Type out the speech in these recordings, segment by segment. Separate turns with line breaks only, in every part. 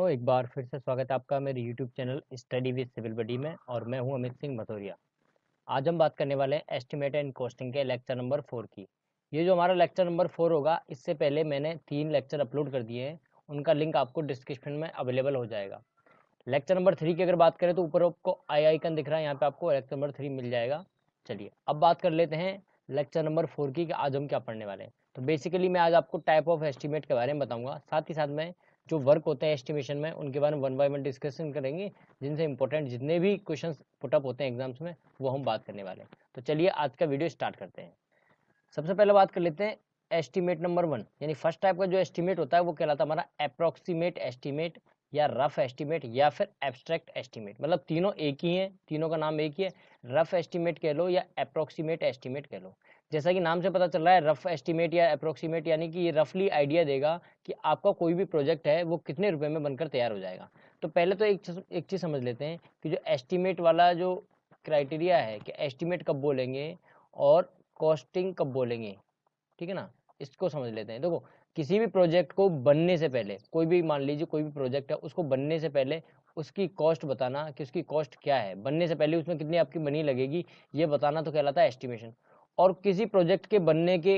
दोस्तों, एक बार फिर से स्वागत है आपका मेरे YouTube channel study with civil buddy में। और मैं हूं अमित सिंह भदौरिया। आज हम बात करने वाले हैं एस्टिमेट एंड कॉस्टिंग के लेक्चर नंबर 4 की। ये जो हमारा लेक्चर नंबर 4 होगा, इससे पहले मैंने 3 लेक्चर अपलोड कर दिए हैं। उनका लिंक आपको डिस्क्रिप्शन में अवेलेबल हो जाएगा। लेक्चर नंबर 3 की अगर बात करें तो ऊपर आपको आई आइकन दिख रहा है, यहाँ पे आपको लेक्चर नंबर 3 मिल जाएगा। चलिए अब बात कर लेते हैं लेक्चर नंबर 4 की कि आज हम क्या पढ़ने वाले हैं। तो बेसिकली मैं आज आपको टाइप ऑफ एस्टिमेट के बारे में बताऊंगा, साथ ही साथ में जो वर्क होते हैं एस्टिमेशन में उनके बारे में वन बाय वन डिस्कशन करेंगे, जिनसे इंपॉर्टेंट जितने भी क्वेश्चंस पुटअप होते हैं एग्जाम्स में वो हम बात करने वाले हैं। तो चलिए आज का वीडियो स्टार्ट करते हैं। सबसे पहले बात कर लेते हैं एस्टिमेट नंबर 1, यानी फर्स्ट टाइप का जो एस्टिमेट होता है वो कहलाता है हमारा अप्रोक्सीमेट एस्टिमेट या रफ एस्टिमेट या फिर एब्स्ट्रैक्ट एस्टिमेट। मतलब तीनों एक ही हैं, तीनों का नाम एक ही है। रफ एस्टिमेट कह लो या अप्रोक्सीमेट एस्टिमेट कह लो। जैसा कि नाम से पता चल रहा है, रफ एस्टिमेट या अप्रोक्सीमेट यानी कि ये रफली आइडिया देगा कि आपका कोई भी प्रोजेक्ट है वो कितने रुपए में बनकर तैयार हो जाएगा। तो पहले तो एक चीज़ समझ लेते हैं कि जो एस्टिमेट वाला जो क्राइटेरिया है कि एस्टिमेट कब बोलेंगे और कॉस्टिंग कब बोलेंगे, ठीक है ना। इसको समझ लेते हैं। देखो, किसी भी प्रोजेक्ट को बनने से पहले, कोई भी मान लीजिए कोई भी प्रोजेक्ट है, उसको बनने से पहले उसकी कॉस्ट बताना कि उसकी कॉस्ट क्या है, बनने से पहले उसमें कितनी आपकी मनी लगेगी ये बताना, तो कहलाता है एस्टिमेशन। और किसी प्रोजेक्ट के बनने के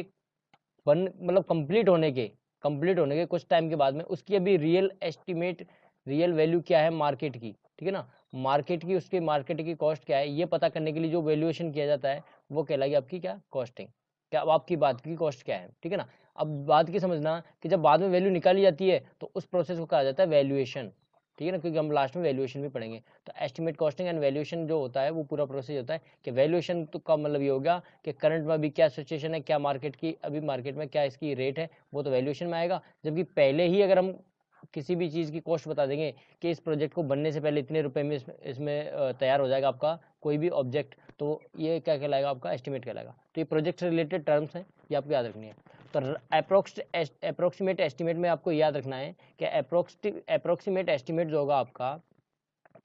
मतलब कंप्लीट होने के कुछ टाइम के बाद में उसकी अभी रियल एस्टिमेट, रियल वैल्यू क्या है मार्केट की, ठीक है ना, मार्केट की, उसके मार्केट की कॉस्ट क्या है, ये पता करने के लिए जो वैल्यूएशन किया जाता है वो कहलाएगी आपकी क्या, कॉस्टिंग। क्या अब आपकी बात की कॉस्ट क्या है, ठीक है ना। अब बात की समझना कि जब बाद में वैल्यू निकाली जाती है तो उस प्रोसेस को कहा जाता है वैल्यूएशन, ठीक है ना, क्योंकि हम लास्ट में वैल्यूएशन भी पढ़ेंगे। तो एस्टिमेट, कॉस्टिंग एंड वैल्यूएशन जो होता है वो पूरा प्रोसेस होता है कि वैल्यूएशन तो का मतलब ये होगा कि करंट में अभी क्या सिचुएशन है, क्या मार्केट की अभी मार्केट में क्या इसकी रेट है, वो तो वैल्यूएशन में आएगा। जबकि पहले ही अगर हम किसी भी चीज़ की कॉस्ट बता देंगे कि इस प्रोजेक्ट को बनने से पहले इतने रुपए में इसमें तैयार हो जाएगा आपका कोई भी ऑब्जेक्ट, तो ये क्या कहलाएगा, आपका एस्टिमेट कहलाएगा। तो ये प्रोजेक्ट से रिलेटेड टर्म्स हैं, ये आपको याद रखनी है। तो अप्रोक्सीमेट एस्टिमेट में आपको याद रखना है कि अप्रोक्सीमेट एस्टिमेट जो होगा आपका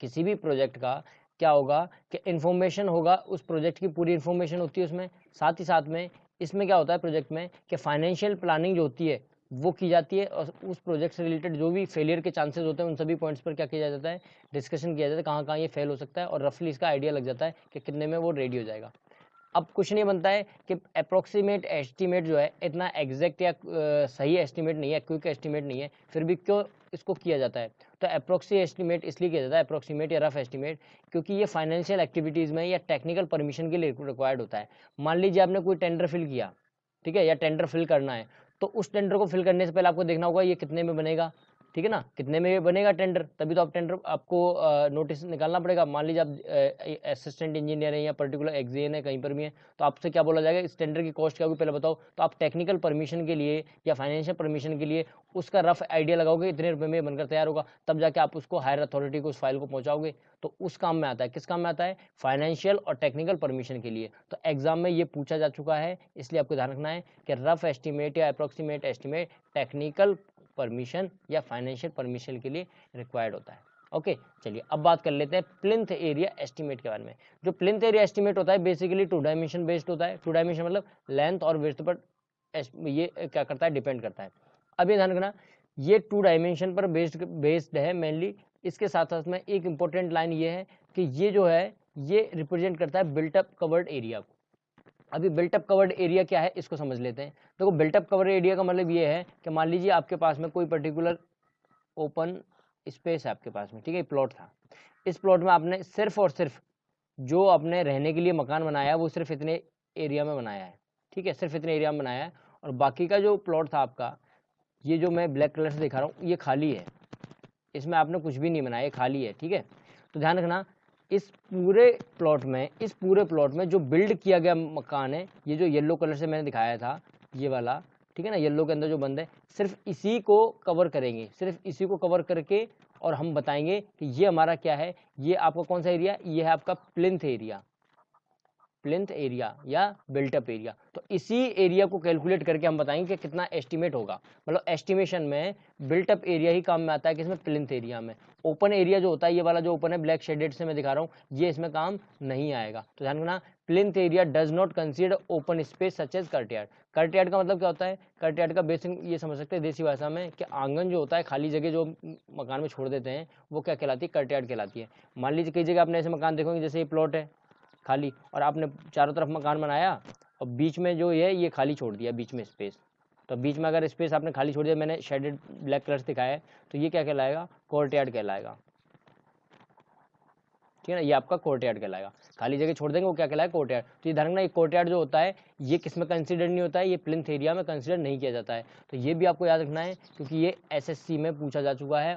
किसी भी प्रोजेक्ट का, क्या होगा कि इन्फॉर्मेशन होगा, उस प्रोजेक्ट की पूरी इन्फॉर्मेशन होती है उसमें। साथ ही साथ में इसमें क्या होता है प्रोजेक्ट में कि फाइनेंशियल प्लानिंग जो होती है वो की जाती है, और उस प्रोजेक्ट से रिलेटेड जो भी फेलियर के चांसेस होते हैं उन सभी पॉइंट्स पर क्या किया जाता है, डिस्कशन किया जाता है, कहाँ कहाँ ये फेल हो सकता है, और रफली इसका आइडिया लग जाता है कि कितने में वो रेडी हो जाएगा। अब कुछ नहीं बनता है कि अप्रोक्सीमेट एस्टिमेट जो है इतना एग्जैक्ट या सही एस्टिमेट नहीं है, क्विक एस्टिमेट नहीं है, फिर भी क्यों इसको किया जाता है। तो अप्रोक्सी एस्टिमेट इसलिए किया जाता है, अप्रोक्सीमेट या रफ एस्टिमेट, क्योंकि ये फाइनेंशियल एक्टिविटीज़ में या टेक्निकल परमिशन के लिए रिक्वायर्ड होता है। मान लीजिए आपने कोई टेंडर फिल किया, ठीक है, या टेंडर फिल करना है, तो उस टेंडर को फिल करने से पहले आपको देखना होगा ये कितने में बनेगा, ठीक है ना, कितने में बनेगा टेंडर, तभी तो आप टेंडर आपको नोटिस निकालना पड़ेगा। मान लीजिए आप असिस्टेंट इंजीनियर हैं या पर्टिकुलर एग्जीएन है, कहीं पर भी है, तो आपसे क्या बोला जाएगा, इस टेंडर की कॉस्ट क्या होगी पहले बताओ। तो आप टेक्निकल परमिशन के लिए या फाइनेंशियल परमिशन के लिए उसका रफ आइडिया लगाओगे इतने रुपए में बनकर तैयार होगा, तब जाके आप उसको हायर अथॉरिटी को उस फाइल को पहुंचाओगे। तो उस काम में आता है, किस काम में आता है, फाइनेंशियल और टेक्निकल परमिशन के लिए। तो एग्जाम में ये पूछा जा चुका है, इसलिए आपको ध्यान रखना है कि रफ एस्टिमेट या अप्रोक्सीमेट एस्टिमेट टेक्निकल परमिशन या फाइनेंशियल परमिशन के लिए रिक्वायर्ड होता है। ओके, चलिए अब बात कर लेते हैं प्लिंथ एरिया एस्टिमेट के बारे में। जो प्लिंथ एरिया एस्टिमेट होता है बेसिकली 2 डायमेंशन बेस्ड होता है। 2 डायमेंशन मतलब लेंथ और विड्थ पर ये क्या करता है, डिपेंड करता है। अब ये ध्यान रखना, ये 2 डायमेंशन पर बेस्ड है मेनली। इसके साथ साथ में एक इंपॉर्टेंट लाइन ये है कि ये जो है ये रिप्रेजेंट करता है बिल्टअप कवर्ड एरिया को। अभी बिल्टअप कवर्ड एरिया क्या है इसको समझ लेते हैं। देखो, बिल्टअप कवर्ड एरिया का मतलब ये है कि मान लीजिए आपके पास में कोई पर्टिकुलर ओपन स्पेस है आपके पास में, ठीक है, प्लॉट था। इस प्लॉट में आपने सिर्फ और सिर्फ जो आपने रहने के लिए मकान बनाया है वो सिर्फ इतने एरिया में बनाया है, ठीक है, सिर्फ इतने एरिया में बनाया है। और बाकी का जो प्लॉट था आपका, ये जो मैं ब्लैक कलर से दिखा रहा हूँ, ये खाली है, इसमें आपने कुछ भी नहीं बनाया, खाली है, ठीक है। तो ध्यान रखना, इस पूरे प्लॉट में जो बिल्ड किया गया मकान है, ये जो येलो कलर से मैंने दिखाया था, ये वाला, ठीक है ना, येलो के अंदर जो बंद है, सिर्फ इसी को कवर करेंगे, सिर्फ इसी को कवर करके, और हम बताएंगे कि ये हमारा क्या है, ये आपका कौन सा एरिया, ये है आपका प्लिंथ एरिया, प्लिंथ एरिया या बिल्टअप एरिया। तो इसी एरिया को कैलकुलेट करके हम बताएंगे कि कितना एस्टिमेट होगा। मतलब एस्टिमेशन में बिल्टअप एरिया ही काम में आता है, किसमें, प्लिंथ एरिया में। ओपन एरिया जो होता है, ये वाला जो ओपन है ब्लैक शेडेड से मैं दिखा रहा हूँ, ये इसमें काम नहीं आएगा। तो ध्यान रखना, plinth area does not consider open space such as courtyard. Courtyard का मतलब क्या होता है? कर्टयार्ड का बेसिक ये समझ सकते हैं देसी भाषा में कि आंगन जो होता है, खाली जगह जो मकान में छोड़ देते हैं, वो क्या कहलाती है? कर्टयार्ड कहलाती है। मान लीजिए कई जगह आपने ऐसे मकान देखोगे, जैसे ये प्लॉट है खाली, और आपने चारों तरफ मकान बनाया और बीच में जो ये खाली छोड़ दिया, बीच में स्पेस। तो बीच में अगर स्पेस आपने खाली छोड़ दिया, मैंने शेडेड ब्लैक कलर से दिखाया है, तो ये क्या कहलाएगा? कोर्टयार्ड कहलाएगा। ठीक है ना, ये आपका कोर्टयार्ड कहलाएगा। खाली जगह छोड़ देंगे, वो क्या कहलाएगा? कोर्टयार्ड। तो ये ध्यान रखना, ये कोर्टयार्ड जो होता है, ये किस में कंसीडर नहीं होता है? ये प्लिंथ एरिया में कंसीडर नहीं किया जाता है। तो ये भी आपको याद रखना है, क्योंकि ये एसएससी में पूछा जा चुका है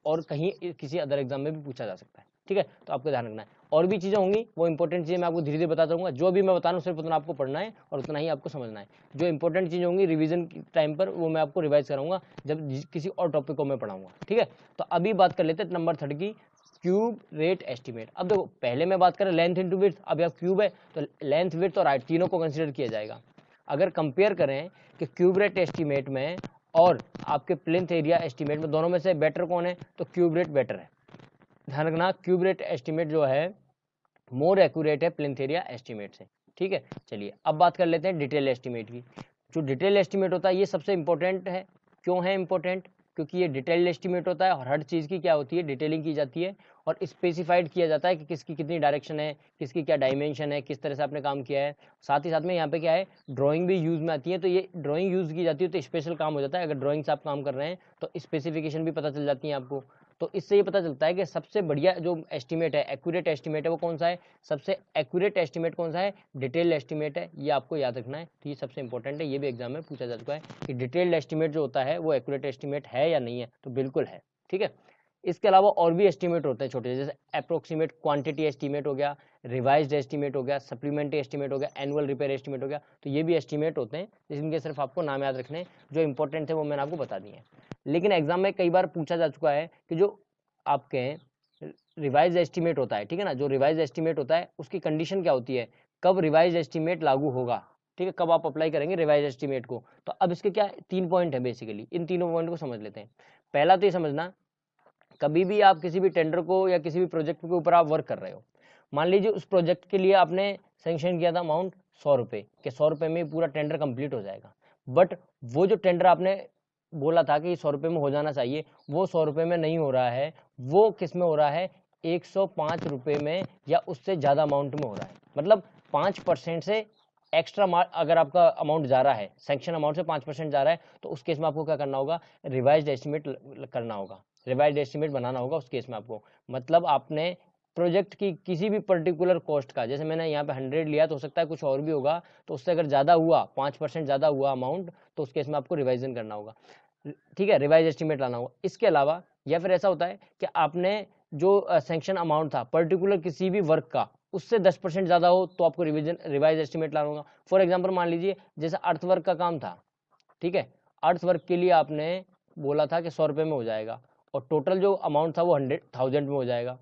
और कहीं किसी अदर एग्जाम में भी पूछा जा सकता है। ठीक है, तो आपको ध्यान रखना है। और भी चीज़ें होंगी, वो इंपॉर्टेंट चीज़ें मैं आपको धीरे धीरे बताता रहूँगा। जो भी मैं बता रहा हूँ सिर्फ उतना आपको पढ़ना है और उतना ही आपको समझना है। जो इंपॉर्टेंट चीज़ें होंगी रिवीजन टाइम पर, वो मैं आपको रिवाइज कराऊंगा जब किसी और टॉपिक को मैं पढ़ाऊंगा। ठीक है, तो अभी बात कर लेते हैं नंबर 3 की, क्यूब रेट एस्टिमेट। अब देखो, पहले मैं बात करें लेंथ इंटू विड्थ, अब यहाँ क्यूब है तो लेंथ, विड्थ और हाइट तीनों को कंसीडर किया जाएगा। अगर कंपेयर करें कि क्यूब रेट एस्टिमेट में और आपके प्लिंथ एरिया एस्टिमेट में, दोनों में से बेटर कौन है? तो क्यूब रेट बेटर है। ध्यान रखना, क्यूब रेट एस्टिमेट जो है मोर एक्यूरेट है प्लिंथ एरिया एस्टिमेट से। ठीक है, चलिए अब बात कर लेते हैं डिटेल एस्टिमेट की। जो डिटेल एस्टिमेट होता है, ये सबसे इंपॉर्टेंट है। क्यों है इंपॉर्टेंट? क्योंकि ये डिटेल्ड एस्टिमेट होता है और हर चीज़ की क्या होती है? डिटेलिंग की जाती है और स्पेसिफाइड किया जाता है कि किसकी कितनी डायरेक्शन है, किसकी क्या डायमेंशन है, किस तरह से आपने काम किया है। साथ ही साथ में यहाँ पे क्या है, ड्राइंग भी यूज़ में आती है। तो ये ड्राइंग यूज़ की जाती है तो स्पेशल काम हो जाता है। अगर ड्राइंग से आप काम कर रहे हैं तो स्पेसिफिकेशन भी पता चल जाती है आपको। तो इससे ये पता चलता है कि सबसे बढ़िया जो एस्टिमेट है, एक्यूरेट एस्टिमेट है, वो कौन सा है? सबसे एक्यूरेट एस्टिमेट कौन सा है? डिटेल्ड एस्टिमेट है। ये आपको याद रखना है, तो ये सबसे इंपॉर्टेंट है। ये भी एग्जाम में पूछा जा चुका है कि डिटेल्ड एस्टिमेट जो होता है वो एक्यूरेट एस्टिमेट है या नहीं है, तो बिल्कुल है। ठीक है, इसके अलावा और भी एस्टिमेट होते हैं छोटे, जैसे अप्रोक्सीमेट क्वांटिटी एस्टिमेट हो गया, रिवाइज्ड एस्टिमेट हो गया, सप्लीमेंट्री एस्टिमेट हो गया, एनुअल रिपेयर एस्टिमेट हो गया। तो ये भी एस्टिमेट होते हैं, जिनके सिर्फ आपको नाम याद रखने हैं। जो इंपॉर्टेंट है वो मैंने आपको बता दिए हैं। लेकिन एग्जाम में कई बार पूछा जा चुका है कि जो आपके रिवाइज एस्टिमेट होता है, ठीक है ना, जो रिवाइज एस्टिमेट होता है उसकी कंडीशन क्या होती है? कब रिवाइज एस्टिमेट लागू होगा? ठीक है, कब आप अप्लाई करेंगे रिवाइज एस्टिमेट को? तो अब इसके क्या 3 पॉइंट है बेसिकली, इन तीनों पॉइंट को समझ लेते हैं। पहला तो ये समझना, कभी भी आप किसी भी टेंडर को या किसी भी प्रोजेक्ट के ऊपर आप वर्क कर रहे हो, मान लीजिए उस प्रोजेक्ट के लिए आपने सेंक्शन किया था अमाउंट 100 रुपये, कि 100 रुपये में पूरा टेंडर कंप्लीट हो जाएगा। बट वो जो टेंडर आपने बोला था कि 100 रुपये में हो जाना चाहिए, वो 100 रुपये में नहीं हो रहा है। वो किस में हो रहा है? 105 रुपये में या उससे ज़्यादा अमाउंट में हो रहा है। मतलब 5% से एक्स्ट्रा अगर आपका अमाउंट जा रहा है, सेंक्शन अमाउंट से 5% जा रहा है, तो उस केस में आपको क्या करना होगा? रिवाइज्ड एस्टिमेट करना होगा, रिवाइज्ड एस्टिमेट बनाना होगा उस केस में आपको। मतलब आपने प्रोजेक्ट की किसी भी पर्टिकुलर कॉस्ट का, जैसे मैंने यहाँ पे 100 लिया, तो हो सकता है कुछ और भी होगा, तो उससे अगर ज़्यादा हुआ, 5% ज़्यादा हुआ अमाउंट, तो उस केस में आपको रिवाइजन करना होगा। ठीक है, रिवाइज एस्टिमेट लाना होगा। इसके अलावा या फिर ऐसा होता है कि आपने जो सेंक्शन अमाउंट था पर्टिकुलर किसी भी वर्क का, उससे 10% ज़्यादा हो, तो आपको रिवाइज एस्टिमेट लाना होगा। फॉर एग्जाम्पल मान लीजिए जैसे अर्थ वर्क का काम था, ठीक है, अर्थ वर्क के लिए आपने बोला था कि 100 रुपये में हो जाएगा, और टोटल जो अमाउंट था वो 100,000 में हो जाएगा।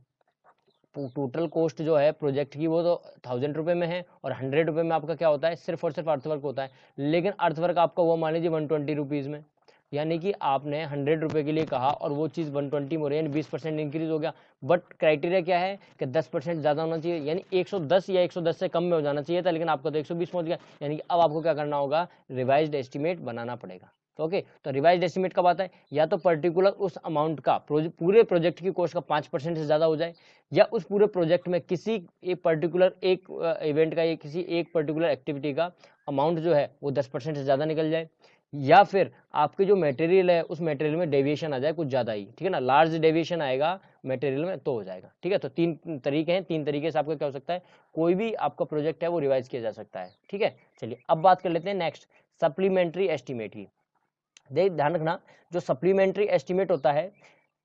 टोटल कॉस्ट जो है प्रोजेक्ट की वो तो 1000 रुपये में है, और 100 रुपये में आपका क्या होता है? सिर्फ और सिर्फ अर्थवर्क होता है। लेकिन अर्थवर्क आपका वो मान लीजिए 120 रुपीज़ में, यानी कि आपने 100 रुपये के लिए कहा और वो चीज़ 120 में हो रही है, यानी 20% इंक्रीज हो गया। बट क्राइटेरिया क्या है कि 10% ज़्यादा होना चाहिए, यानी 110 या 110 से कम में हो जाना चाहिए था, लेकिन आपका तो 120 पहुँच गया। यानी कि अब आपको क्या करना होगा? रिवाइज्ड एस्टिमेट बनाना पड़ेगा। ओके, तो रिवाइज्ड एस्टिमेट कब आता है? या तो पर्टिकुलर उस अमाउंट का पूरे प्रोजेक्ट की कॉस्ट का 5% से ज़्यादा हो जाए, या उस पूरे प्रोजेक्ट में किसी एक पर्टिकुलर एक इवेंट का या किसी एक पर्टिकुलर एक्टिविटी का अमाउंट जो है वो 10% से ज़्यादा निकल जाए, या फिर आपके जो मटेरियल है उस मटेरियल में डेविएशन आ जाए कुछ ज़्यादा ही। ठीक है ना, लार्ज डेविएशन आएगा मटेरियल में तो हो जाएगा। ठीक है, तो 3 तरीके हैं, 3 तरीके से आपका क्या हो सकता है? कोई भी आपका प्रोजेक्ट है वो रिवाइज किया जा सकता है। ठीक है, चलिए अब बात कर लेते हैं नेक्स्ट, सप्लीमेंट्री एस्टिमेट की। ध्यान रखना, जो सप्लीमेंट्री एस्टिमेट होता है,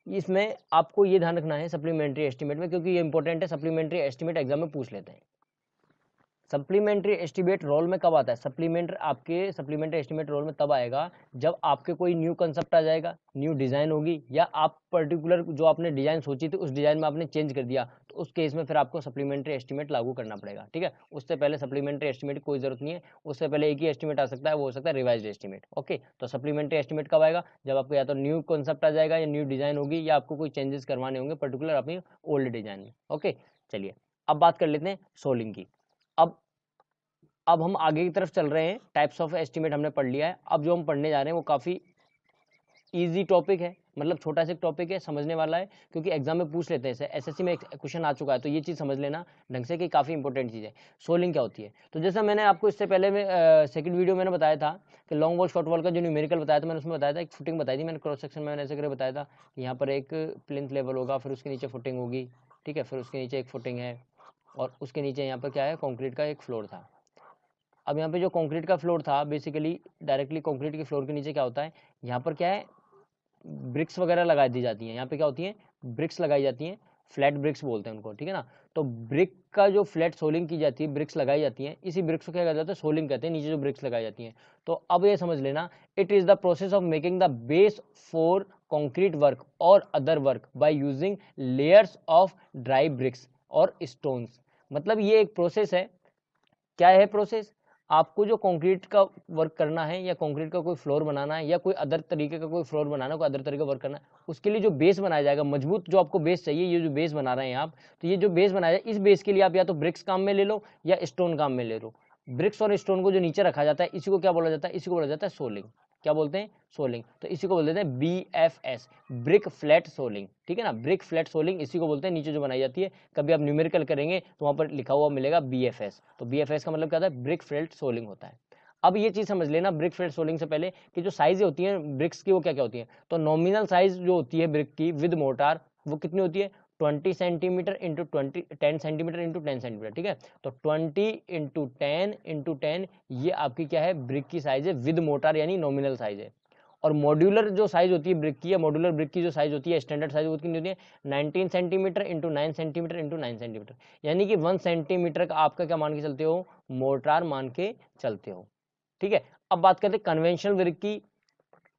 इसमें आपको ये ध्यान रखना है सप्लीमेंट्री एस्टिमेट में, क्योंकि ये इंपॉर्टेंट है, सप्लीमेंट्री एस्टिमेट एग्जाम में पूछ लेते हैं। सप्लीमेंट्री एस्टिमेट रोल में कब आता है? सप्लीमेंट्री एस्टिमेट रोल में तब आएगा जब आपके कोई न्यू कंसेप्ट आ जाएगा, न्यू डिजाइन होगी, या आप पर्टिकुलर जो आपने डिजाइन सोची थी उस डिजाइन में आपने चेंज कर दिया, तो उस केस में फिर आपको सप्लीमेंट्री एस्टिमेट लागू करना पड़ेगा। ठीक है, उससे पहले सप्लीमेंट्री एस्टिमेट की कोई जरूरत नहीं है, उससे पहले एक ही एस्टिमेट आ सकता है, वो हो सकता है रिवाइज्ड एस्टिमेट। ओके, तो सप्लीमेंट्री एस्टिमेट कब आएगा? जब आपको या तो न्यू कंसेप्ट आ जाएगा या न्यू डिजाइन होगी, या आपको कोई चेंजेस करवाने होंगे पर्टिकुलर अपनी ओल्ड डिजाइन में। ओके, चलिए अब बात कर लेते हैं सोलिंग की। अब हम आगे की तरफ चल रहे हैं। टाइप्स ऑफ एस्टिमेट हमने पढ़ लिया है। अब जो हम पढ़ने जा रहे हैं वो काफ़ी इजी टॉपिक है, मतलब छोटा सा टॉपिक है, समझने वाला है, क्योंकि एग्जाम में पूछ लेते हैं। एसएससी में एक क्वेश्चन आ चुका है, तो ये चीज़ समझ लेना ढंग से कि काफ़ी इंपॉर्टेंट चीज़ है। सोलिंग क्या होती है? तो जैसा मैंने आपको इससे पहले में सेकंड वीडियो मैंने बताया था कि लॉन्ग बॉल शॉर्ट बॉल का जो न्यूमेरिकल बताया था, मैंने उसमें बताया था एक फुटिंग बताई थी मैंने, क्रॉस सेक्शन में मैंने ऐसे करके बताया था कि यहाँ पर एक प्लिंथ लेवल होगा, फिर उसके नीचे फुटिंग होगी, ठीक है, फिर उसके नीचे एक फुटिंग है, और उसके नीचे यहाँ पर क्या है, कॉन्क्रीट का एक फ्लोर था। अब यहाँ पे जो कंक्रीट का फ्लोर था, बेसिकली डायरेक्टली कंक्रीट के फ्लोर के नीचे क्या होता है, यहाँ पर क्या है, ब्रिक्स वगैरह लगा दी जाती हैं। यहाँ पे क्या होती है, ब्रिक्स लगाई जाती हैं, फ्लैट ब्रिक्स बोलते हैं उनको, ठीक है ना। तो ब्रिक का जो फ्लैट सोलिंग की जाती है, ब्रिक्स लगाई जाती हैं, इसी ब्रिक्स को क्या कहते हैं, सोलिंग कहते हैं, नीचे जो ब्रिक्स लगाई जाती हैं। तो अब ये समझ लेना, it is the process of making the base for concrete work और other work by using layers of dry bricks और स्टोन्स। मतलब ये एक प्रोसेस है। क्या है प्रोसेस? आपको जो कंक्रीट का वर्क करना है, या कंक्रीट का कोई फ्लोर बनाना है, या कोई अदर तरीके का कोई फ्लोर बनाना है, कोई अदर तरीके का वर्क करना है, उसके लिए जो बेस बनाया जाएगा, मजबूत जो आपको बेस चाहिए, ये जो बेस बना रहे हैं आप, तो ये जो बेस बनाया जाए, इस बेस के लिए आप या तो ब्रिक्स काम में ले लो या स्टोन काम में ले लो। ब्रिक्स और स्टोन को जो नीचे रखा जाता है, इसी को क्या बोला जाता है? इसी को बोला जाता है सोलिंग। क्या बोलते हैं? सोलिंग। तो इसी को बोल देते हैं BFS, ब्रिक फ्लैट सोलिंग, ठीक है ना। ब्रिक फ्लैट सोलिंग इसी को बोलते हैं, नीचे जो बनाई जाती है। कभी आप न्यूमेरिकल करेंगे तो वहां पर लिखा हुआ मिलेगा BFS। तो BFS का मतलब क्या होता है? ब्रिक फ्लैट सोलिंग होता है। अब ये चीज समझ लेना ब्रिक फ्लैट सोलिंग से पहले कि जो साइज होती है ब्रिक्स की, वो क्या क्या होती है। तो नॉमिनल साइज जो होती है ब्रिक की विद मोटार, वो कितनी होती है? 20 centimetre into 10 centimetre into 10 centimetre, ठीक है। तो 20 इंटू 10 ये आपकी क्या है? ब्रिक की साइज है विद मोटार, यानी नॉमिनल साइज है। और मॉड्यूलर जो साइज होती है ब्रिक की, या मॉड्यूलर ब्रिक की जो साइज होती है, स्टैंडर्ड साइज, वो कितनी होती है? 19 centimetre into 9 centimetre into 9 centimetre, यानी कि 1 सेंटीमीटर का आपका क्या मान के चलते हो? मोर्टार मान के चलते हो, ठीक है। अब बात करते हैं कन्वेंशनल ब्रिक की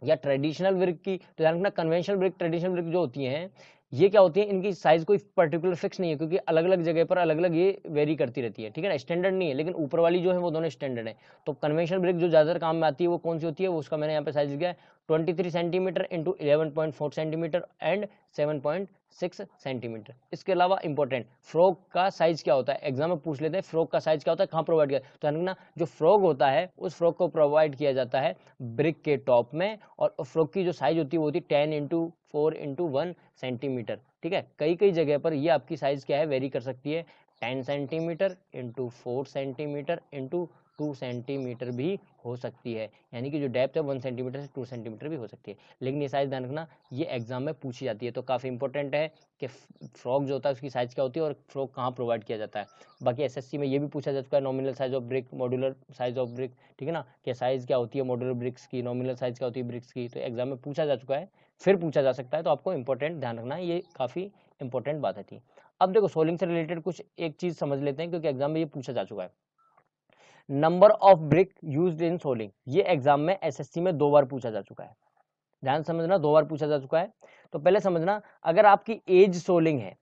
या ट्रेडिशनल ब्रिक की। तो ध्यान रखना, कन्वेंशनल ब्रिक, ट्रेडिशनल ब्रिक जो होती हैं, ये क्या होती है, इनकी साइज कोई पर्टिकुलर फिक्स नहीं है, क्योंकि अलग अलग जगह पर अलग अलग ये वेरी करती रहती है, ठीक है ना। स्टैंडर्ड नहीं है, लेकिन ऊपर वाली जो है वो दोनों स्टैंडर्ड है। तो कन्वेंशनल ब्रिक जो ज्यादातर काम में आती है वो कौन सी होती है? वो उसका मैंने यहाँ पे साइज दिया है 23 centimetre into 11.4 centimetre and 7.6 centimetre. इसके अलावा इंपॉर्टेंट फ्रॉग का साइज क्या होता है, एग्जाम में पूछ लेते हैं, फ्रॉग का साइज क्या होता है, कहाँ प्रोवाइड किया। तो ध्यान रखना, जो फ्रॉग होता है उस फ्रॉग को प्रोवाइड किया जाता है ब्रिक के टॉप में, और फ्रॉग की जो साइज होती है वो होती है 10 इंटू 4 इंटू 1 सेंटीमीटर, ठीक है। कई कई जगह पर ये आपकी साइज क्या है? वेरी कर सकती है, 10 centimetre into 4 centimetre into 2 centimetre भी हो सकती है, यानी कि जो डेप्थ है 1 सेंटीमीटर से 2 सेंटीमीटर भी हो सकती है। लेकिन ये साइज ध्यान रखना, ये एग्जाम में पूछी जाती है, तो काफी इंपॉर्टेंट है कि फ्रॉग जो होता है उसकी साइज क्या होती है और फ्रॉग कहाँ प्रोवाइड किया जाता है। बाकी एसएससी में ये भी पूछा जा चुका है, nominal size of brick, modular size of brick, ठीक है ना, कि साइज क्या होती है मॉड्यूलर ब्रिक्स की, नॉमिनल साइज क्या होती है ब्रिक्स की। तो एग्जाम में पूछा जा चुका है, फिर पूछा जा सकता है, तो आपको इंपॉर्टेंट ध्यान रखना है, ये काफी इंपॉर्टेंट बात थी। अब देखो सोलिंग से रिलेटेड कुछ एक चीज समझ लेते हैं, क्योंकि एग्जाम में ये पूछा जा चुका है। Number of brick used in soling, ये एग्जाम में एसएससी में 2 बार पूछा जा चुका है। ध्यान समझना, 2 बार पूछा जा चुका है। तो पहले समझना, अगर आपकी एज सोलिंग है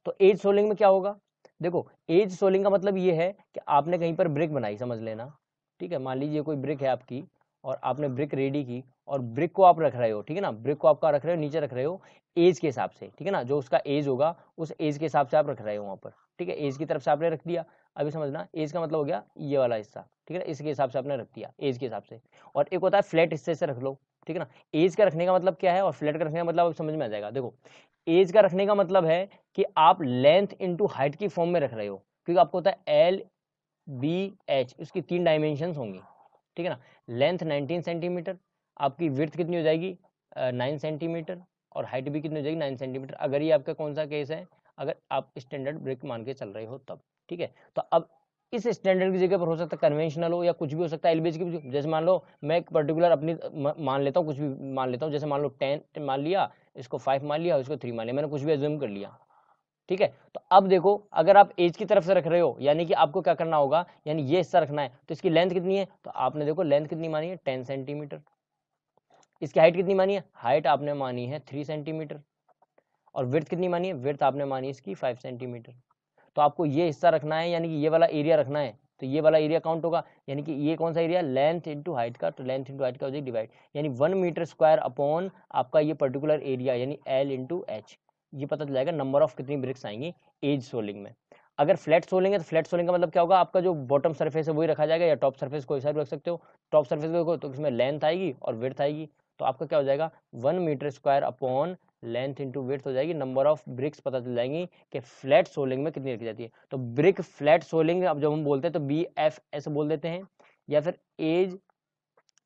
तो एज सोलिंग में क्या होगा। देखो, एज सोलिंग का मतलब ये है कि आपने कहीं पर ब्रिक बनाई, समझ लेना, ठीक है। मान लीजिए कोई ब्रिक है आपकी, और आपने ब्रिक रेडी की, और ब्रिक को आप रख रहे हो, ठीक है ना, ब्रिक को आपका रख रहे हो, नीचे रख रहे हो एज के हिसाब से, ठीक है ना, जो उसका एज होगा उस एज के हिसाब से आप रख रहे हो वहां पर, ठीक है। एज की तरफ से आपने रख दिया। अभी समझना, एज का मतलब हो गया ये वाला हिस्सा, ठीक है ना, इसके हिसाब से आपने रख दिया, एज के हिसाब से। और एक होता है फ्लैट हिस्से से रख लो, ठीक है ना। एज का रखने का मतलब क्या है और फ्लैट का रखने का मतलब अब समझ में आ जाएगा। देखो, एज का रखने का मतलब है कि आप लेंथ इंटू हाइट की फॉर्म में रख रहे हो, क्योंकि आपको होता है LBH, उसकी 3 डायमेंशन होंगी, ठीक है ना। लेंथ 19 सेंटीमीटर, आपकी विड्थ कितनी हो जाएगी 9 सेंटीमीटर, और हाइट भी कितनी हो जाएगी 9 सेंटीमीटर। अगर ये आपका कौन सा केस है, अगर आप स्टैंडर्ड ब्रिक मान के चल रहे हो तब, ठीक है। तो अब इस स्टैंडर्ड की जगह पर हो सकता है कन्वेंशनल हो, या कुछ भी हो सकता है, एलबीएच की भी। जैसे मान लो मैं एक पर्टिकुलर अपनी मान लेता हूँ, कुछ भी मान लेता हूँ, जैसे मान लो 10 मान लिया, इसको 5 मान लिया, इसको 3 मान लिया, मैंने कुछ भी एज्यूम कर लिया, ठीक है। तो अब देखो, अगर आप एज की तरफ से रख रहे हो, यानी कि आपको क्या करना होगा, यानी ये हिस्सा रखना है, तो इसकी लेंथ कितनी है, तो आपने देखो लेंथ कितनी मानी है 10 सेंटीमीटर। इसकी हाइट कितनी मानी है, हाइट आपने मानी है 3 सेंटीमीटर। और विड्थ कितनी मानी है, विड्थ आपने मानी है इसकी 5 सेंटीमीटर। तो आपको ये हिस्सा रखना है, यानी कि ये वाला एरिया रखना है, तो ये वाला एरिया काउंट होगा, यानी कि ये कौन सा एरिया, लेंथ इंटू हाइट का, तो लेंथ इंटू हाइट का हो जाएगी डिवाइड, यानी 1 मीटर स्क्वायर अपॉन आपका ये पर्टिकुलर एरिया, यानी एल इंटू एच। ये पता चल जाएगा नंबर ऑफ कितनी ब्रिक्स आएंगी एज सोलिंग में। अगर फ्लैट सोलिंग है तो फ्लैट सोलिंग का मतलब क्या होगा, आपका जो बॉटम सरफेस है वही रखा जाएगा, या टॉप सरफेस कोई सा भी रख सकते हो। टॉप सरफेस को तो इसमें लेंथ आएगी और विड्थ आएगी, तो आपका क्या हो जाएगा 1 meter square upon length into width हो जाएगी, नंबर ऑफ ब्रिक्स पता चल जाएंगी कि फ्लैट सोलिंग में कितनी रखी जाती है। तो ब्रिक फ्लैट सोलिंग अब जब हम बोलते हैं तो BF बोल देते हैं, या फिर एज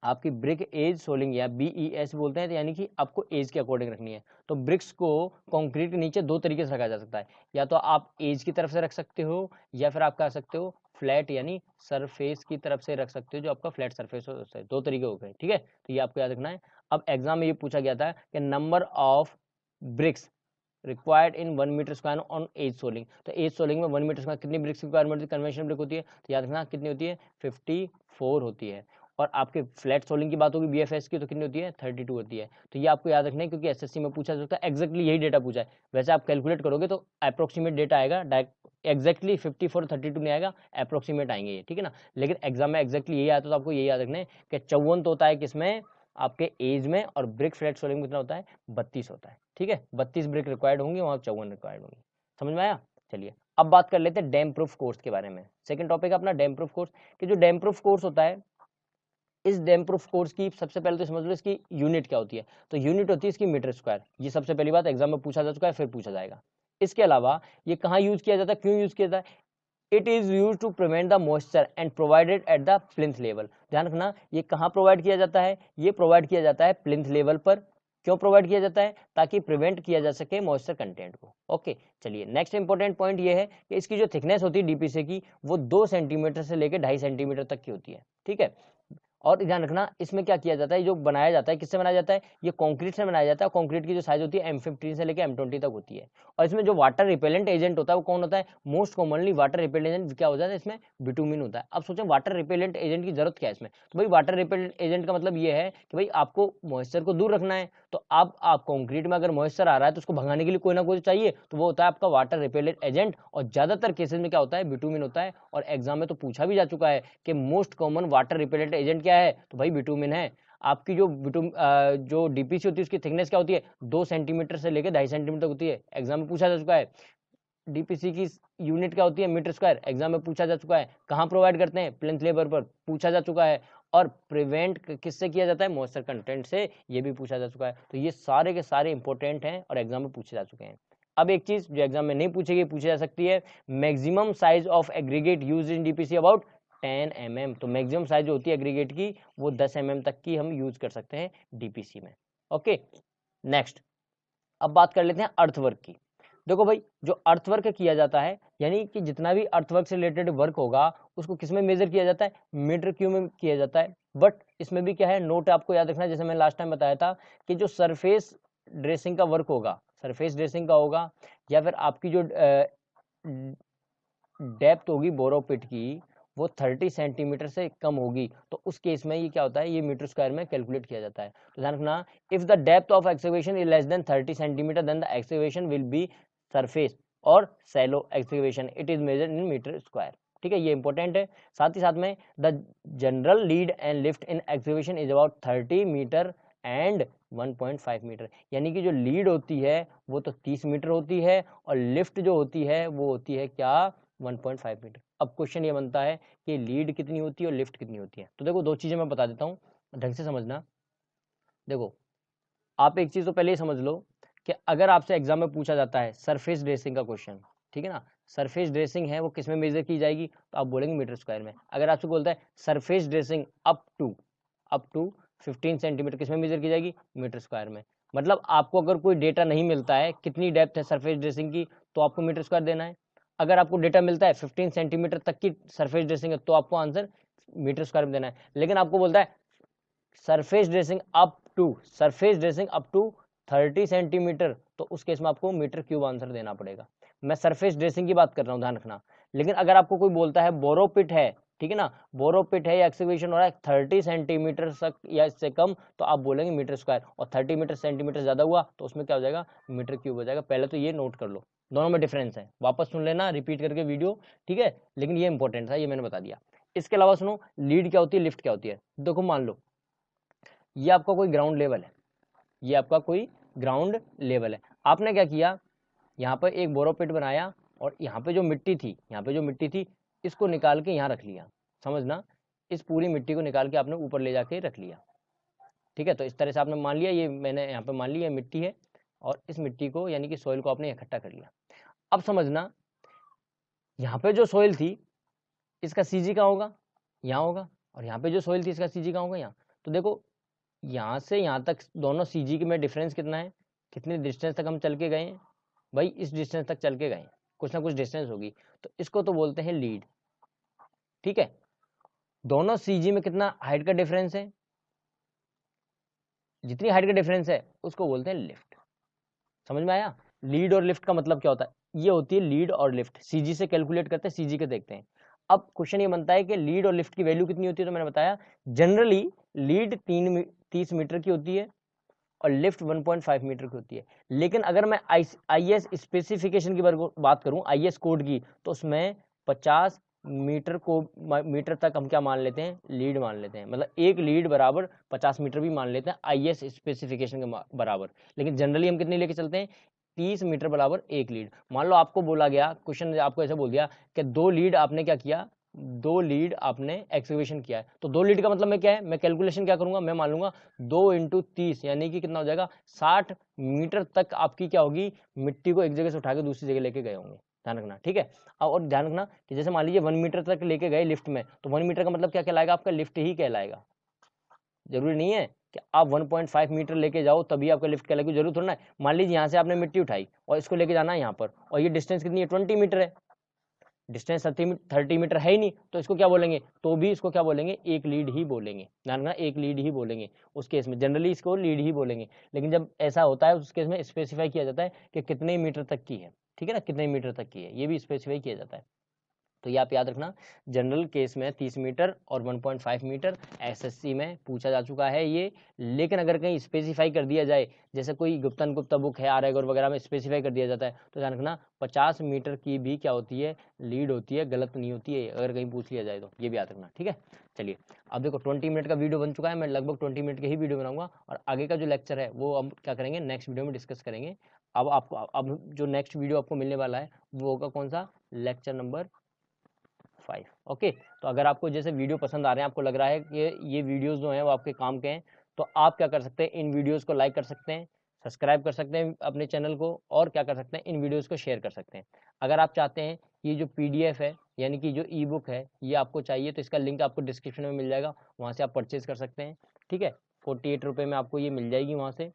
आपकी ब्रिक एज सोलिंग या BES बोलते हैं, तो यानी कि आपको एज के अकॉर्डिंग रखनी है। तो ब्रिक्स को कंक्रीट के नीचे दो तरीके से रखा जा सकता है, या तो आप एज की तरफ से रख सकते हो, या फिर आप कर सकते हो फ्लैट यानी सरफेस की तरफ से रख सकते हो, जो आपका फ्लैट सरफेस हो। दो तरीके हो गए, ठीक है। तो ये आपको याद रखना है। अब एग्जाम में ये पूछा गया था कि number of bricks required in 1 meter square on edge soling, तो एज सोलिंग में 1 मीटर स्क्वायर कितनी ब्रिक्स की रिक्वायरमेंट होती है, कन्वेंशनल ब्रिक होती है, तो याद रखना कितनी होती है 54 होती है। और आपके फ्लैट सोलिंग की बात होगी BFS की, तो कितनी होती है 32 होती है। तो ये आपको याद रखना है, क्योंकि SSC में पूछा जा सकता है, एक्जैक्टली यही डेटा पूछा है। वैसे आप कैलकुलेट करोगे तो अप्रोक्सीमेट डेटा आएगा, एक्जैक्टली 54 32 नहीं आएगा, अप्रोक्सीमेट आएंगे ये, ठीक है ना। लेकिन एग्जाम में एक्जैक्टली यही आता है, तो आपको यही याद रखना है कि 54 तो होता है किसमें, आपके एज में, और ब्रिक फ्लैट सोलिंग में कितना होता है 32 होता है, ठीक है। 32 ब्रिक रिक्वायर्ड होंगी, वहां 54 रिक्वायर्ड होंगी। समझ में आया। चलिए अब बात कर लेते हैं डैम प्रूफ कोर्स के बारे में। सेकंड टॉपिक अपना डैम प्रूफ कोर्स, कि जो डैम प्रूफ कोर्स होता है, इस डैम प्रूफ कोर्स की सबसे पहले तो समझ लो इसकी यूनिट क्या होती है। तो यूनिट होती है इसकी मीटर स्क्वायर, ये सबसे पहली बात एग्जाम में पूछा जा चुका है, फिर पूछा जाएगा। इसके अलावा ये कहाँ यूज किया जाता है, क्यों यूज किया जाता है, it is use to prevent the moisture and provided at the plinth level. ध्यान रखना, ये कहाँ प्रोवाइड किया जाता है, ये प्रोवाइड किया जाता है प्लिंथ लेवल पर। क्यों प्रोवाइड किया जाता है, ताकि प्रिवेंट किया जा सके मॉइस्चर कंटेंट को। ओके, चलिए नेक्स्ट इंपॉर्टेंट पॉइंट ये है कि इसकी जो थिकनेस होती है DPC की, वो 2 सेंटीमीटर से लेकर 2.5 सेंटीमीटर तक की होती है, ठीक है। और ध्यान रखना, इसमें क्या किया जाता है, जो बनाया जाता है किससे बनाया जाता है, ये कंक्रीट से बनाया जाता है। कंक्रीट की जो साइज होती है M15 से लेकर M20 तक होती है। और इसमें जो वाटर रिपेलेंट एजेंट होता है वो कौन होता है, most commonly water repellent agent क्या हो जाता है इसमें, बिटुमिन होता है। अब सोचें वाटर रिपेलेंट एजेंट की जरूरत क्या है इसमें, तो भाई वाटर रिपेलेंट एजेंट का मतलब ये है कि भाई आपको मॉइस्चर को दूर रखना है। तो अब आप कंक्रीट में अगर मॉइस्चर आ रहा है तो उसको भगाने के लिए कोई ना कोई चाहिए, तो वो होता है आपका वाटर रिपेलेंट एजेंट। और ज्यादातर केसेस में क्या होता है, बिटुमिन होता है। और एग्जाम में तो पूछा भी जा चुका है कि most common water repellent agent क्या है, तो भाई बिटुमिन है। आपकी जो जो DPC होती है उसकी थिकनेस क्या होती है, 2 सेंटीमीटर से लेकर 2.5 सेंटीमीटर होती है, एग्जाम में पूछा जा चुका है। DPC की यूनिट क्या होती है, मीटर स्क्वायर, एग्जाम में पूछा जा चुका है। कहाँ प्रोवाइड करते हैं, प्लिंथ लेवल पर, पूछा जा चुका है। और प्रिवेंट किससे किया जाता है, मॉइस्चर कंटेंट से, ये भी पूछा जा चुका है। तो ये सारे के सारे इंपॉर्टेंट हैं और एग्जाम में पूछे जा चुके हैं। अब एक चीज जो एग्जाम में नहीं पूछेगी, पूछी जा सकती है, maximum size of aggregate use in DPC about 10 mm। तो मैक्सिमम साइज जो होती है एग्रीगेट की, वो 10 mm तक की हम यूज कर सकते हैं DPC में। ओके, नेक्स्ट अब बात कर लेते हैं अर्थवर्क की। देखो भाई, जो अर्थवर्क किया जाता है, यानी कि जितना भी अर्थवर्क से रिलेटेड वर्क होगा, उसको किस में मेजर किया जाता है, मीटर क्यूब में किया जाता है। बट इसमें भी क्या है, नोट आपको याद रखना है, जैसे मैंने लास्ट टाइम बताया था कि जो सरफेस ड्रेसिंग का वर्क होगा, सरफेस ड्रेसिंग का होगा, या फिर आपकी जो डेप्थ होगी बोरोपिट की, वो 30 सेंटीमीटर से कम होगी, तो उस केस में ये क्या होता है, ये मीटर स्क्वायर में कैलकुलेट किया जाता है। तो ध्यान रखना, if the depth of excavation is less than 30 centimetre then the excavation will be surface और shallow excavation, it is measured in metre square. ठीक है, ये इंपॉर्टेंट है। साथ ही साथ में the general lead and lift in excavation is about 30 metre and 1.5 metre, यानी कि जो लीड होती है वो तो 30 मीटर होती है, और लिफ्ट जो होती है वो होती है क्या, 1.5 मीटर। अब क्वेश्चन ये बनता है कि लीड कितनी होती है और लिफ्ट कितनी होती है। तो देखो, दो चीजें मैं बता देता हूँ, ढंग से समझना। देखो, आप एक चीज तो पहले ही समझ लो कि अगर आपसे एग्जाम में पूछा जाता है सरफेस ड्रेसिंग का क्वेश्चन, ठीक है ना, सरफेस ड्रेसिंग है वो किस में मेजर की जाएगी, तो आप बोलेंगे मीटर स्क्वायर में। अगर आपसे बोलता है surface dressing up to 15 centimeter, किस में मेजर की जाएगी, मीटर स्क्वायर में। मतलब आपको अगर कोई डेटा नहीं मिलता है कितनी डेप्थ है सरफेस ड्रेसिंग की, तो आपको मीटर स्क्वायर देना है। अगर आपको डेटा मिलता है 15 सेंटीमीटर तक की सरफेस ड्रेसिंग है, तो आपको आंसर मीटर स्क्वायर में देना है। लेकिन आपको बोलता है surface dressing up to 30 centimeter, तो उस केस में आपको मीटर क्यूब आंसर देना पड़ेगा। मैं सरफेस ड्रेसिंग की बात कर रहा हूँ, ध्यान रखना। लेकिन अगर आपको कोई बोलता है बोरोपिट है, ठीक है ना, बोरोपिट है या एक्सकवेशन हो रहा है 30 सेंटीमीटर तक या इससे कम, तो आप बोलेंगे मीटर स्क्वायर, और 30 मीटर सेंटीमीटर ज्यादा हुआ तो उसमें क्या हो जाएगा, मीटर क्यूब हो जाएगा। पहले तो ये नोट कर लो, दोनों में डिफरेंस है, वापस सुन लेना रिपीट करके वीडियो, ठीक है, लेकिन ये इंपॉर्टेंट था, ये मैंने बता दिया। इसके अलावा सुनो, लीड क्या होती है, लिफ्ट क्या होती है। देखो मान लो ये आपका कोई ग्राउंड लेवल है, ये आपका कोई ग्राउंड लेवल है, आपने क्या किया, यहाँ पर एक बोरोपिट बनाया और यहाँ पे जो मिट्टी थी, यहाँ पे जो मिट्टी थी इसको निकाल के यहाँ रख लिया, समझना, इस पूरी मिट्टी को निकाल के आपने ऊपर ले जाके रख लिया, ठीक है। तो इस तरह से आपने मान लिया, ये मैंने यहाँ पे मान लिया मिट्टी है, और इस मिट्टी को यानी कि सोइल को आपने इकट्ठा कर लिया। अब समझना, यहाँ पे जो सोइल थी इसका सीजी कहाँ होगा, यहाँ होगा, और यहाँ पे जो सोइल थी इसका सीजी कहाँ होगा, यहाँ। तो देखो यहाँ से यहाँ तक दोनों सीजी के में डिफरेंस कितना है, कितनी डिस्टेंस तक हम चल के गए हैं भाई, इस डिस्टेंस तक चल के गए, कुछ ना कुछ डिस्टेंस होगी, तो इसको तो बोलते हैं लीड, ठीक है। दोनों सीजी में कितना हाइट का डिफरेंस है, जितनी हाइट का डिफरेंस है उसको बोलते हैं लिफ्ट। समझ में आया, लीड और लिफ्ट का मतलब क्या होता है, ये होती है लीड और लिफ्ट, सीजी से कैलकुलेट करते हैं, सीजी के देखते हैं। अब क्वेश्चन ये बनता है कि लीड और लिफ्ट की वैल्यू कितनी होती है, तो मैंने बताया जनरली लीड 30 मीटर की होती है और लिफ्ट 1.5 मीटर की होती है। लेकिन अगर मैं आईएस स्पेसिफिकेशन की बात करूं, आईएस कोड की, तो उसमें 50 मीटर को मीटर तक हम क्या मान लेते हैं, लीड मान लेते हैं, मतलब एक लीड बराबर 50 मीटर भी मान लेते हैं आईएस स्पेसिफिकेशन के बराबर। लेकिन जनरली हम कितनी लेके चलते हैं, 30 मीटर बराबर एक लीड। मान लो आपको बोला गया, क्वेश्चन आपको ऐसा बोल दिया कि 2 लीड आपने क्या किया, 2 लीड आपने एक्सकवेशन किया है, तो 2 लीड का मतलब मैं क्या है, मैं कैलकुलेशन क्या करूंगा, मैं मान लूंगा 2 इंटू 30 यानी कि कितना हो जाएगा, 60 मीटर तक आपकी क्या होगी, मिट्टी को एक जगह से उठा के दूसरी जगह लेके गए होंगे, ध्यान रखना, ठीक है। और ध्यान रखना कि जैसे मान लीजिए 1 मीटर तक लेके गए लिफ्ट में, तो 1 मीटर का मतलब क्या कहलाएगा, आपका लिफ्ट ही कहलाएगा। जरूरी नहीं है कि आप 1.5 मीटर लेके जाओ तभी आपका लिफ्ट कहलाएगी, जरूर थोड़ा ना है। मान लीजिए यहाँ से आपने मिट्टी उठाई और इसको लेके जाना है यहाँ पर, और ये डिस्टेंस कितनी है, 20 मीटर है, डिस्टेंस 30 मीटर है ही नहीं, तो इसको क्या बोलेंगे, तो भी इसको क्या बोलेंगे, एक लीड ही बोलेंगे, ध्यान रखना, एक लीड ही बोलेंगे उस केस में, जनरली इसको लीड ही बोलेंगे। लेकिन जब ऐसा होता है उस केस में स्पेसिफाई किया जाता है कि कितने मीटर तक की है, ठीक है ना, कितने मीटर तक की है, ये भी स्पेसिफाई किया जाता है। तो ये आप याद रखना, जनरल केस में 30 मीटर और 1.5 मीटर एसएससी में पूछा जा चुका है ये। लेकिन अगर कहीं स्पेसिफाई कर दिया जाए, जैसे कोई गुप्तन गुप्ता बुक है आर एगोर वगैरह में स्पेसिफाई कर दिया जाता है, तो ध्यान रखना 50 मीटर की भी क्या होती है, लीड होती है, गलत नहीं होती है, अगर कहीं पूछ लिया जाए तो ये भी याद रखना, ठीक है। चलिए अब देखो 20 मिनट का वीडियो बन चुका है, मैं लगभग 20 मिनट के ही वीडियो बनाऊंगा, और आगे का जो लेक्चर है वो अब क्या करेंगे, नेक्स्ट वीडियो में डिस्कस करेंगे। अब आपको अब जो नेक्स्ट वीडियो आपको मिलने वाला है वो होगा कौन सा, लेक्चर नंबर 5। ओके, तो अगर आपको जैसे वीडियो पसंद आ रहे हैं, आपको लग रहा है कि ये वीडियोस जो हैं वो आपके काम के हैं, तो आप क्या कर सकते हैं, इन वीडियोस को लाइक कर सकते हैं, सब्सक्राइब कर सकते हैं अपने चैनल को, और क्या कर सकते हैं, इन वीडियोस को शेयर कर सकते हैं। अगर आप चाहते हैं ये जो पीडीएफ है यानी कि जो ई बुक है ये आपको चाहिए, तो इसका लिंक आपको डिस्क्रिप्शन में मिल जाएगा, वहाँ से आप परचेज कर सकते हैं, ठीक है। 48 रुपये में आपको ये मिल जाएगी वहाँ से।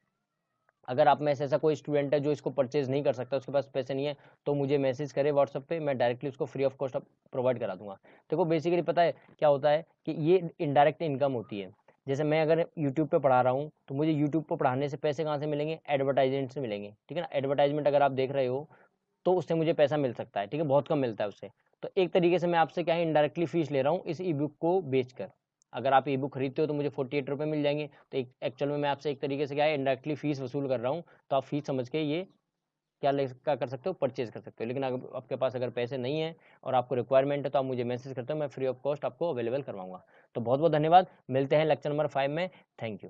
अगर आप में से ऐसा कोई स्टूडेंट है जो इसको परचेज नहीं कर सकता, उसके पास पैसे नहीं है, तो मुझे मैसेज करे व्हाट्सएप पे, मैं डायरेक्टली उसको फ्री ऑफ कॉस्ट प्रोवाइड करा दूंगा। देखो बेसिकली पता है क्या होता है कि ये इनडायरेक्ट इनकम होती है। जैसे मैं अगर यूट्यूब पे पढ़ा रहा हूँ, तो मुझे यूट्यूब पे पढ़ाने से पैसे कहाँ से मिलेंगे, एडवर्टाइजमेंट से मिलेंगे, ठीक है ना। एडवर्टाइजमेंट अगर आप देख रहे हो तो उससे मुझे पैसा मिल सकता है, ठीक है, बहुत कम मिलता है उससे। तो एक तरीके से मैं आपसे क्या है, इनडायरेक्टली फीस ले रहा हूँ इस ई बुक को बेचकर। अगर आप ई बुक खरीदते हो तो मुझे 48 रुपये मिल जाएंगे, तो एक एक्चुअल में मैं आपसे एक तरीके से क्या है, इनडायरेक्टली फीस वसूल कर रहा हूँ। तो आप फीस समझ के ये क्या कर सकते हो, परचेज कर सकते हो। लेकिन अगर आपके पास अगर पैसे नहीं है और आपको रिक्वायरमेंट है, तो आप मुझे मैसेज करते हो, मैं फ्री ऑफ कॉस्ट आपको अवेलेबल करवाऊंगा। तो बहुत बहुत धन्यवाद, मिलते हैं लेक्चर नंबर 5 में, थैंक यू।